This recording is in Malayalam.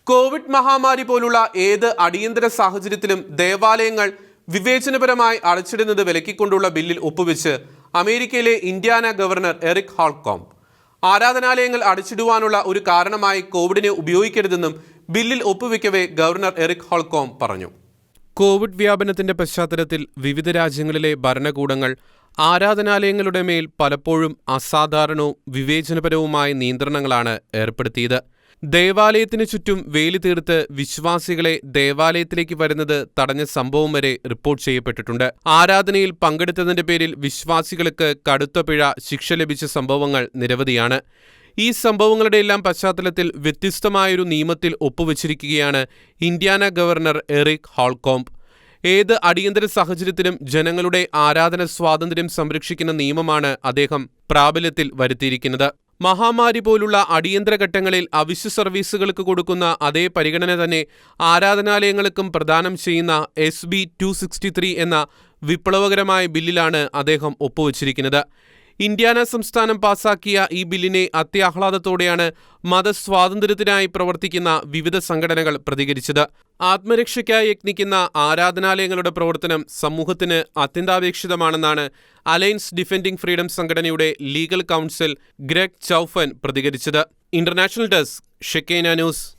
കോവിഡ് മഹാമാരി പോലുള്ള ഏത് അടിയന്തര സാഹചര്യത്തിലും ദേവാലയങ്ങൾ വിവേചനപരമായി അടച്ചിടുന്നത് വിലക്കിക്കൊണ്ടുള്ള ബില്ലിൽ ഒപ്പുവെച്ച് അമേരിക്കയിലെ ഇൻഡ്യാന ഗവർണർ എറിക് ഹോൾകോംബ്. ആരാധനാലയങ്ങൾ അടച്ചിടുവാനുള്ള ഒരു കാരണമായി കോവിഡിനെ ഉപയോഗിക്കരുതെന്നും ബില്ലിൽ ഒപ്പുവെക്കവേ ഗവർണർ എറിക് ഹോൾകോംബ് പറഞ്ഞു. കോവിഡ് വ്യാപനത്തിന്റെ പശ്ചാത്തലത്തിൽ വിവിധ രാജ്യങ്ങളിലെ ഭരണകൂടങ്ങൾ ആരാധനാലയങ്ങളുടെ മേൽ പലപ്പോഴും അസാധാരണവും വിവേചനപരവുമായ നിയന്ത്രണങ്ങളാണ് ഏർപ്പെടുത്തിയത്. ദേവാലയത്തിനു ചുറ്റും വേലി തീർത്ത് വിശ്വാസികളെ ദേവാലയത്തിലേക്ക് വരുന്നത് തടഞ്ഞ സംഭവം വരെ റിപ്പോർട്ട് ചെയ്യപ്പെട്ടിട്ടുണ്ട്. ആരാധനയിൽ പങ്കെടുത്തതിന്റെ പേരിൽ വിശ്വാസികൾക്ക് കടുത്ത പിഴ ശിക്ഷ ലഭിച്ച സംഭവങ്ങൾ നിരവധിയാണ്. ഈ സംഭവങ്ങളുടെയെല്ലാം പശ്ചാത്തലത്തിൽ വ്യത്യസ്തമായൊരു നിയമത്തിൽ ഒപ്പുവെച്ചിരിക്കുകയാണ് ഇൻഡ്യാന ഗവർണർ എറിക് ഹോൾകോംബ്. ഏത് അടിയന്തര സാഹചര്യത്തിലും ജനങ്ങളുടെ ആരാധന സ്വാതന്ത്ര്യം സംരക്ഷിക്കുന്ന നിയമമാണ് അദ്ദേഹം പ്രാബല്യത്തിൽ വരുത്തിയിരിക്കുന്നത്. മഹാമാരി പോലുള്ള അടിയന്തര ഘട്ടങ്ങളിൽ അവശ്യ സർവീസുകൾക്ക് കൊടുക്കുന്ന അതേ പരിഗണന തന്നെ ആരാധനാലയങ്ങൾക്കും പ്രദാനം ചെയ്യുന്ന SB 263 എന്ന വിപ്ലവകരമായ ബില്ലിലാണ് അദ്ദേഹം ഒപ്പുവച്ചിരിക്കുന്നത്. ഇൻഡ്യാന സംസ്ഥാനം പാസാക്കിയ ഈ ബില്ലിനെ അത്യാഹ്ലാദത്തോടെയാണ് മതസ്വാതന്ത്ര്യത്തിനായി പ്രവർത്തിക്കുന്ന വിവിധ സംഘടനകൾ പ്രതികരിച്ചത്. ആത്മരക്ഷയ്ക്കായി യത്നിക്കുന്ന ആരാധനാലയങ്ങളുടെ പ്രവർത്തനം സമൂഹത്തിന് അത്യന്താപേക്ഷിതമാണെന്നാണ് അലയൻസ് ഡിഫെൻഡിംഗ് ഫ്രീഡം സംഘടനയുടെ ലീഗൽ കൗൺസിൽ ഗ്രെഗ് ചൗഫൻ പ്രതികരിച്ചത്. International desk, Shekinah news.